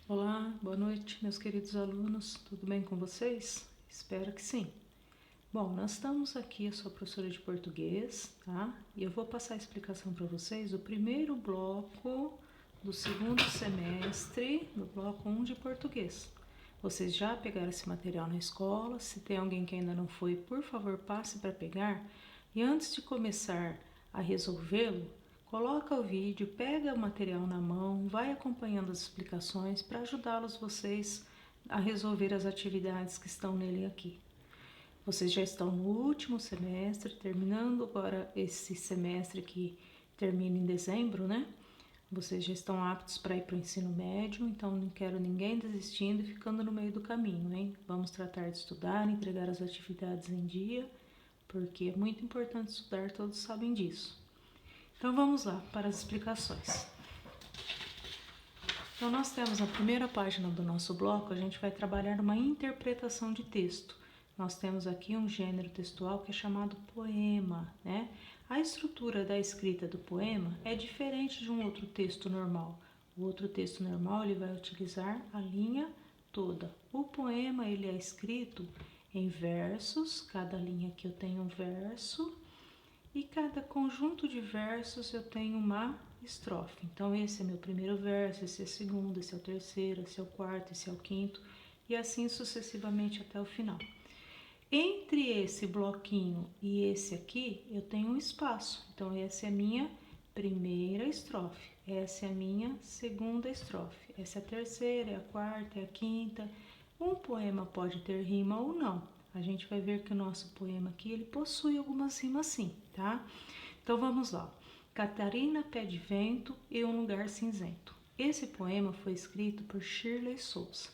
Olá, boa noite, meus queridos alunos. Tudo bem com vocês? Espero que sim. Bom, nós estamos aqui, a sua professora de português, tá? E eu vou passar a explicação para vocês do primeiro bloco do segundo semestre, do bloco 1 de português. Vocês já pegaram esse material na escola? Se tem alguém que ainda não foi, por favor, passe para pegar. E antes de começar a resolvê-lo, coloca o vídeo, pega o material na mão, vai acompanhando as explicações para ajudá-los vocês a resolver as atividades que estão nele aqui. Vocês já estão no último semestre, terminando agora esse semestre que termina em dezembro, né? Vocês já estão aptos para ir para o ensino médio, então não quero ninguém desistindo e ficando no meio do caminho, hein? Vamos tratar de estudar, entregar as atividades em dia, porque é muito importante estudar, todos sabem disso. Então vamos lá para as explicações. Então nós temos na primeira página do nosso bloco, a gente vai trabalhar uma interpretação de texto. Nós temos aqui um gênero textual que é chamado poema, né? A estrutura da escrita do poema é diferente de um outro texto normal. O outro texto normal ele vai utilizar a linha toda. O poema ele é escrito em versos, cada linha aqui eu tenho um verso, e cada conjunto de versos eu tenho uma estrofe. Então esse é meu primeiro verso, esse é o segundo, esse é o terceiro, esse é o quarto, esse é o quinto, e assim sucessivamente até o final. Entre esse bloquinho e esse aqui, eu tenho um espaço. Então essa é a minha primeira estrofe, essa é a minha segunda estrofe, essa é a terceira, é a quarta, é a quinta. Um poema pode ter rima ou não. A gente vai ver que o nosso poema aqui, ele possui algumas rimas sim, tá? Então vamos lá. Catarina, Pé de Vento e Um Lugar Cinzento. Esse poema foi escrito por Shirley Souza.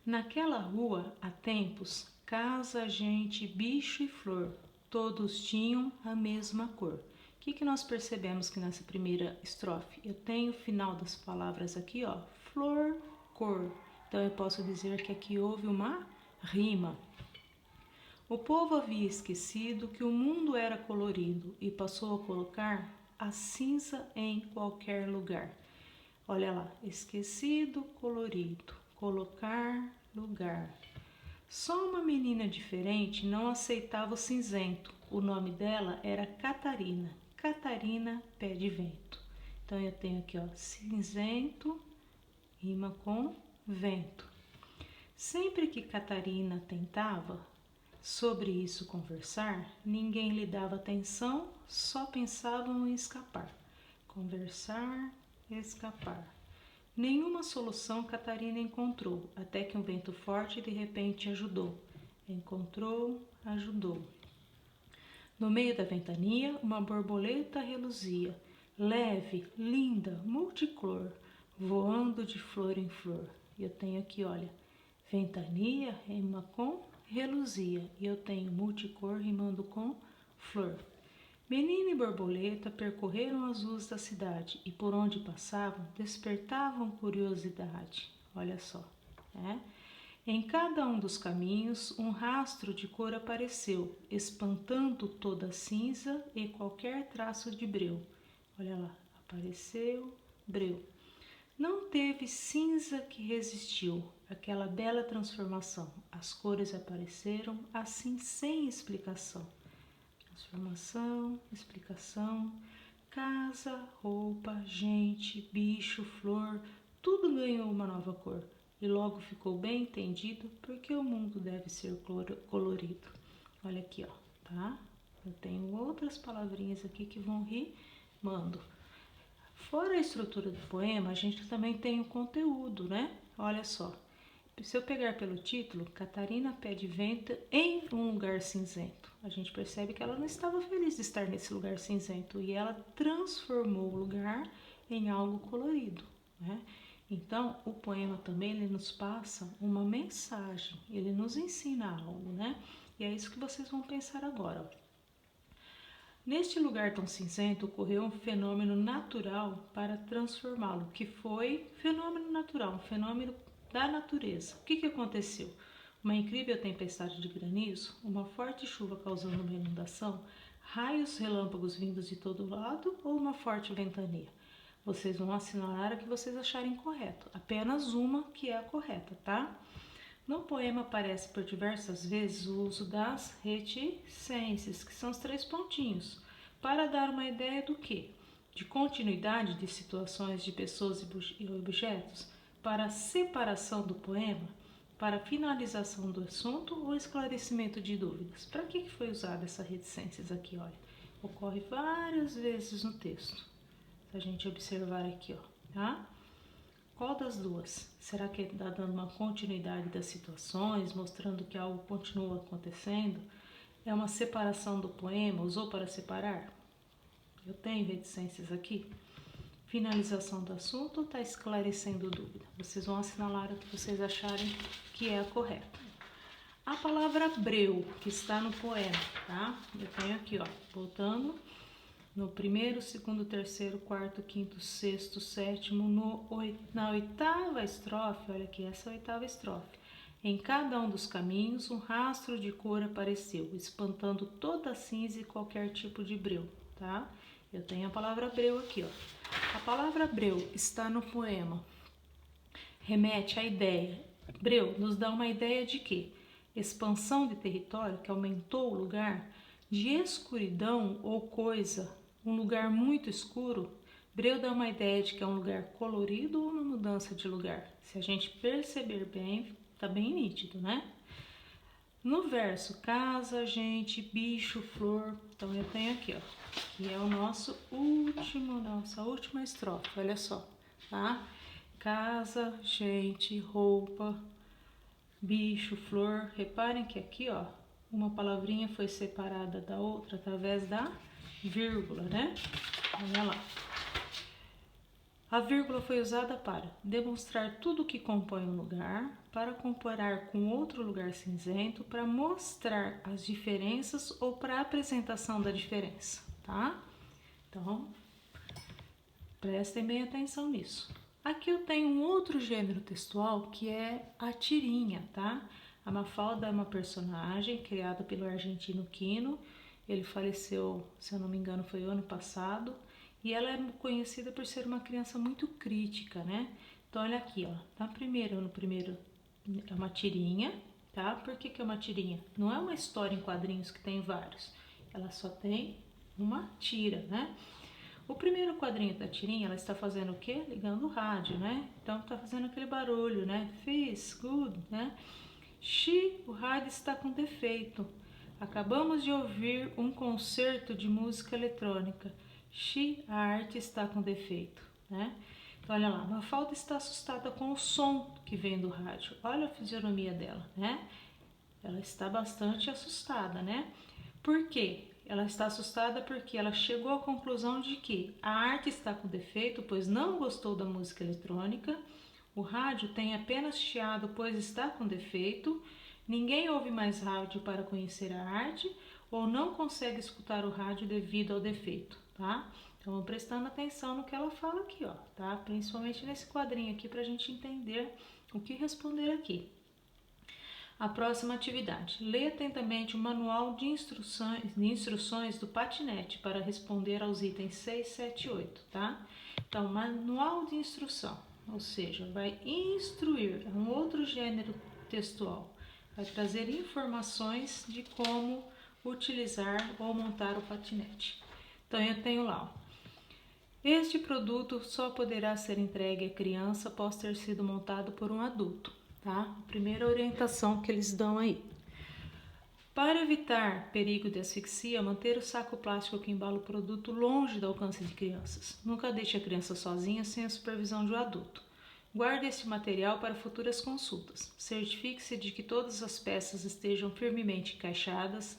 Naquela rua, há tempos, casa, gente, bicho e flor, todos tinham a mesma cor. O que nós percebemos que nessa primeira estrofe? Eu tenho o final das palavras aqui, ó, flor, cor. Então eu posso dizer que aqui houve uma rima. O povo havia esquecido que o mundo era colorido e passou a colocar a cinza em qualquer lugar. Olha lá, esquecido, colorido, colocar, lugar. Só uma menina diferente não aceitava o cinzento. O nome dela era Catarina. Catarina, Pé de Vento. Então eu tenho aqui, ó, cinzento, rima com vento. Sempre que Catarina tentava sobre isso conversar, ninguém lhe dava atenção, só pensavam em escapar. Conversar, escapar. Nenhuma solução Catarina encontrou, até que um vento forte de repente ajudou. Encontrou, ajudou. No meio da ventania, uma borboleta reluzia, leve, linda, multicor, voando de flor em flor. E eu tenho aqui, olha, ventania rima com reluzia, e eu tenho multicor rimando com flor. Menina e borboleta percorreram as ruas da cidade e por onde passavam despertavam curiosidade. Olha só, né? Em cada um dos caminhos um rastro de cor apareceu, espantando toda a cinza e qualquer traço de breu. Olha lá, apareceu breu. Não teve cinza que resistiu àquela bela transformação. As cores apareceram assim sem explicação. Transformação, explicação, casa, roupa, gente, bicho, flor, tudo ganhou uma nova cor. E logo ficou bem entendido porque o mundo deve ser colorido. Olha aqui, ó, tá? Eu tenho outras palavrinhas aqui que vão rimando. Fora a estrutura do poema, a gente também tem o conteúdo, né? Olha só. Se eu pegar pelo título, Catarina, Pé de Vento em Um Lugar Cinzento, a gente percebe que ela não estava feliz de estar nesse lugar cinzento e ela transformou o lugar em algo colorido, né? Então, o poema também ele nos passa uma mensagem, ele nos ensina algo, né? E é isso que vocês vão pensar agora. Neste lugar tão cinzento ocorreu um fenômeno natural para transformá-lo, que foi fenômeno natural, um fenômeno da natureza. O que aconteceu? Uma incrível tempestade de granizo, uma forte chuva causando uma inundação, raios relâmpagos vindos de todo lado ou uma forte ventania? Vocês vão assinalar a que vocês acharem correto. Apenas uma que é a correta, tá? No poema aparece por diversas vezes o uso das reticências, que são os 3 pontinhos, para dar uma ideia do quê? De continuidade de situações, de pessoas e objetos, para a separação do poema, para a finalização do assunto ou esclarecimento de dúvidas. Para que foi usada essa reticências aqui? Olha, ocorre várias vezes no texto. Se a gente observar aqui, ó, tá? Qual das duas? Será que está dando uma continuidade das situações, mostrando que algo continua acontecendo? É uma separação do poema? Usou para separar? Eu tenho reticências aqui. Finalização do assunto ou está esclarecendo dúvida? Vocês vão assinalar o que vocês acharem que é a correta. A palavra breu, que está no poema, tá? Eu tenho aqui, ó, voltando no primeiro, segundo, terceiro, quarto, quinto, sexto, sétimo, na oitava estrofe, olha aqui, essa é a oitava estrofe. Em cada um dos caminhos, um rastro de cor apareceu, espantando toda a cinza e qualquer tipo de breu, tá? Eu tenho a palavra breu aqui, ó. A palavra breu está no poema, remete à ideia. Breu nos dá uma ideia de quê? Expansão de território, que aumentou o lugar, de escuridão ou coisa, um lugar muito escuro. Breu dá uma ideia de que é um lugar colorido ou uma mudança de lugar. Se a gente perceber bem, tá bem nítido, né? No verso, casa, gente, bicho, flor. Então eu tenho aqui, ó, que é o nossa última estrofe, olha só, tá? Casa, gente, roupa, bicho, flor. Reparem que aqui, ó, uma palavrinha foi separada da outra através da vírgula, né? Olha lá. A vírgula foi usada para demonstrar tudo o que compõe um lugar, para comparar com outro lugar cinzento, para mostrar as diferenças ou para a apresentação da diferença, tá? Então, prestem bem atenção nisso. Aqui eu tenho um outro gênero textual que é a tirinha, tá? A Mafalda é uma personagem criada pelo argentino Quino. Ele faleceu, se eu não me engano, foi o ano passado. E ela é conhecida por ser uma criança muito crítica, né? Então, olha aqui, ó. No primeiro é uma tirinha, tá? Por que é uma tirinha? Não é uma história em quadrinhos que tem vários. Ela só tem uma tira, né? O primeiro quadrinho da tirinha, ela está fazendo o quê? Ligando o rádio, né? Então, tá fazendo aquele barulho, né? Fizz, good, né? O rádio está com defeito. Acabamos de ouvir um concerto de música eletrônica. A arte está com defeito, né? Então, olha lá, Mafalda está assustada com o som que vem do rádio. Olha a fisionomia dela, né? Ela está bastante assustada, né? Por quê? Ela está assustada porque ela chegou à conclusão de que a arte está com defeito, pois não gostou da música eletrônica. O rádio tem apenas chiado, pois está com defeito. Ninguém ouve mais rádio para conhecer a arte ou não consegue escutar o rádio devido ao defeito, tá? Então, vamos prestando atenção no que ela fala aqui, ó, tá? Principalmente nesse quadrinho aqui para a gente entender o que responder aqui. A próxima atividade. Lê atentamente o manual de instruções do patinete para responder aos itens 6, 7 e 8, tá? Então, manual de instrução, ou seja, vai instruir, é um outro gênero textual. Vai trazer informações de como utilizar ou montar o patinete. Então, eu tenho lá, ó. Este produto só poderá ser entregue à criança após ter sido montado por um adulto, tá? Primeira orientação que eles dão aí. Para evitar perigo de asfixia, manter o saco plástico que embala o produto longe do alcance de crianças. Nunca deixe a criança sozinha sem a supervisão de um adulto. Guarde este material para futuras consultas. Certifique-se de que todas as peças estejam firmemente encaixadas.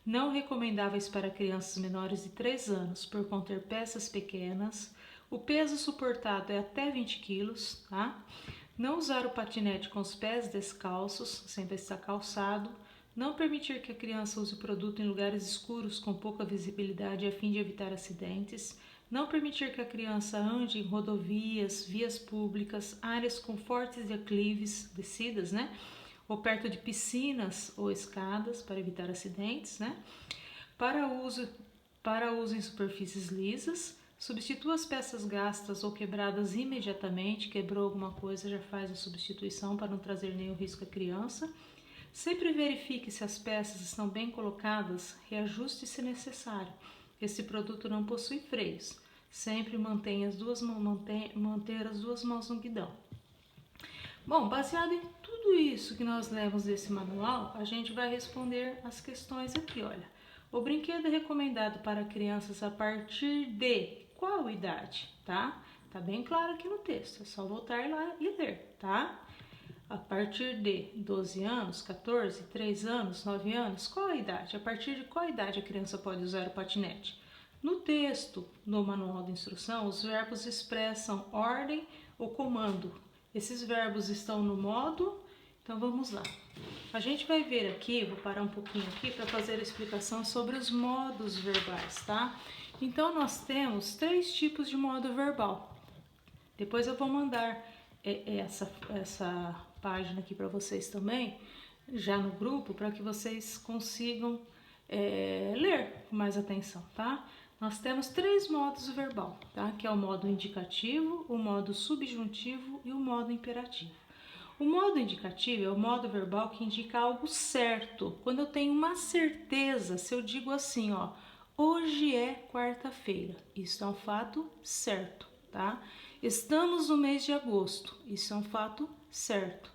Não recomendáveis para crianças menores de 3 anos, por conter peças pequenas. O peso suportado é até 20 kg, tá? Não usar o patinete com os pés descalços, sempre estar calçado. Não permitir que a criança use o produto em lugares escuros com pouca visibilidade a fim de evitar acidentes. Não permitir que a criança ande em rodovias, vias públicas, áreas com fortes declives, descidas, né? Ou perto de piscinas ou escadas para evitar acidentes, né? Para uso em superfícies lisas, Substitua as peças gastas ou quebradas imediatamente. Quebrou alguma coisa, já faz a substituição para não trazer nenhum risco à criança. Sempre verifique se as peças estão bem colocadas, reajuste se necessário. Esse produto não possui freios. Sempre manter as duas mãos no guidão. Bom, baseado em tudo isso que nós lemos desse manual, a gente vai responder as questões aqui, olha. O brinquedo é recomendado para crianças a partir de qual idade, tá? Tá bem claro aqui no texto, é só voltar lá e ler, tá? A partir de 12 anos, 14, 3 anos, 9 anos, qual a idade? A partir de qual idade a criança pode usar o patinete? No texto, no manual de instrução, os verbos expressam ordem ou comando. Esses verbos estão no modo, então vamos lá. A gente vai ver aqui, vou parar um pouquinho aqui para fazer a explicação sobre os modos verbais, tá? Então nós temos 3 tipos de modo verbal. Depois eu vou mandar essa página aqui para vocês também, já no grupo, para que vocês consigam ler com mais atenção, tá? Nós temos 3 modos verbal, tá? Que é o modo indicativo, o modo subjuntivo e o modo imperativo. O modo indicativo é o modo verbal que indica algo certo. Quando eu tenho uma certeza, se eu digo assim, ó, hoje é quarta-feira, isso é um fato certo, tá? Estamos no mês de agosto, isso é um fato certo.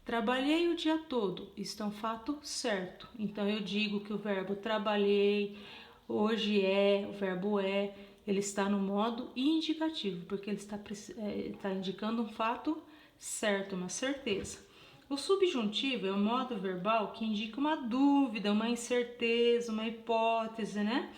Trabalhei o dia todo, isso é um fato certo. Então eu digo que o verbo trabalhei, hoje o verbo ele está no modo indicativo, porque ele está indicando um fato certo, uma certeza. O subjuntivo é o modo verbal que indica uma dúvida, uma incerteza, uma hipótese, né?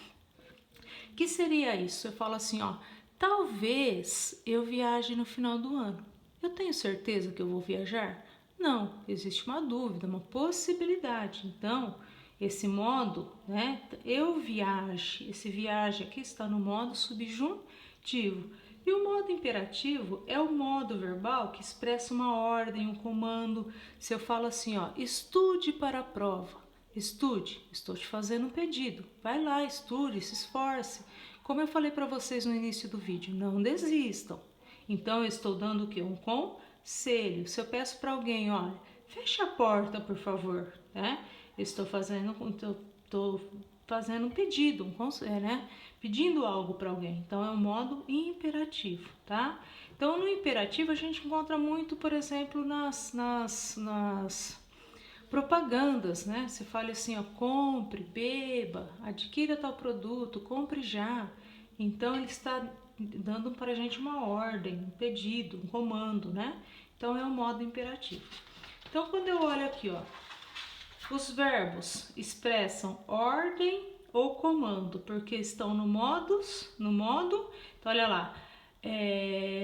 Que seria isso? Eu falo assim, ó, talvez eu viaje no final do ano. Eu tenho certeza que eu vou viajar? Não, existe uma dúvida, uma possibilidade. Então, esse modo, né, esse viaje aqui está no modo subjuntivo. E o modo imperativo é o modo verbal que expressa uma ordem, um comando. Se eu falo assim, ó, estude para a prova. Estude, estou te fazendo um pedido. Vai lá, estude, se esforce. Como eu falei para vocês no início do vídeo, não desistam. Então, eu estou dando o quê? Um conselho. Se eu peço para alguém, olha, feche a porta, por favor, né? Estou fazendo um pedido, um conselho, né? Pedindo algo para alguém. Então, é um modo imperativo, tá? Então, no imperativo, a gente encontra muito, por exemplo, nas propagandas, né? Você fala assim, ó, compre, beba, adquira tal produto, compre já. Então, ele está dando para a gente uma ordem, um pedido, um comando, né? Então, é o modo imperativo. Então, quando eu olho aqui, ó, os verbos expressam ordem ou comando, porque estão no modo, então olha lá,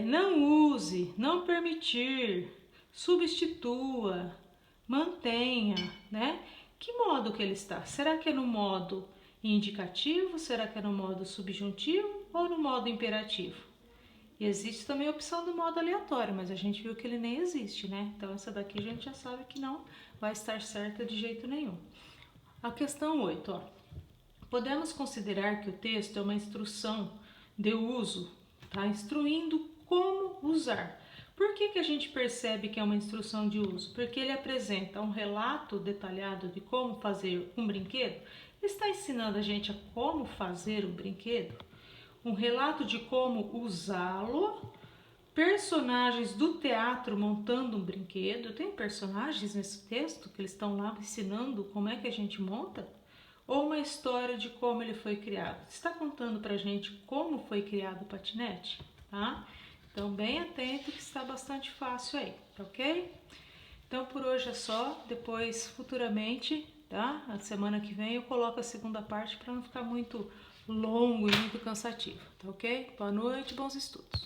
não use, não permitir, substitua, mantenha, né? Que modo que ele está? Será que é no modo indicativo? Será que é no modo subjuntivo ou no modo imperativo? E existe também a opção do modo aleatório, mas a gente viu que ele nem existe, né? Então essa daqui a gente já sabe que não vai estar certa de jeito nenhum. A questão 8, ó. Podemos considerar que o texto é uma instrução de uso, tá? Instruindo como usar. Por que a gente percebe que é uma instrução de uso? Porque ele apresenta um relato detalhado de como fazer um brinquedo. Ele está ensinando a gente a como fazer um brinquedo, um relato de como usá-lo, personagens do teatro montando um brinquedo. Tem personagens nesse texto que eles estão lá ensinando como é que a gente monta? Ou uma história de como ele foi criado? Está contando pra gente como foi criado o patinete, tá? Então, bem atento que está bastante fácil aí, tá ok? Então, por hoje é só. Depois, futuramente, tá? A semana que vem eu coloco a segunda parte para não ficar muito longo e muito cansativo, tá ok? Boa noite, bons estudos.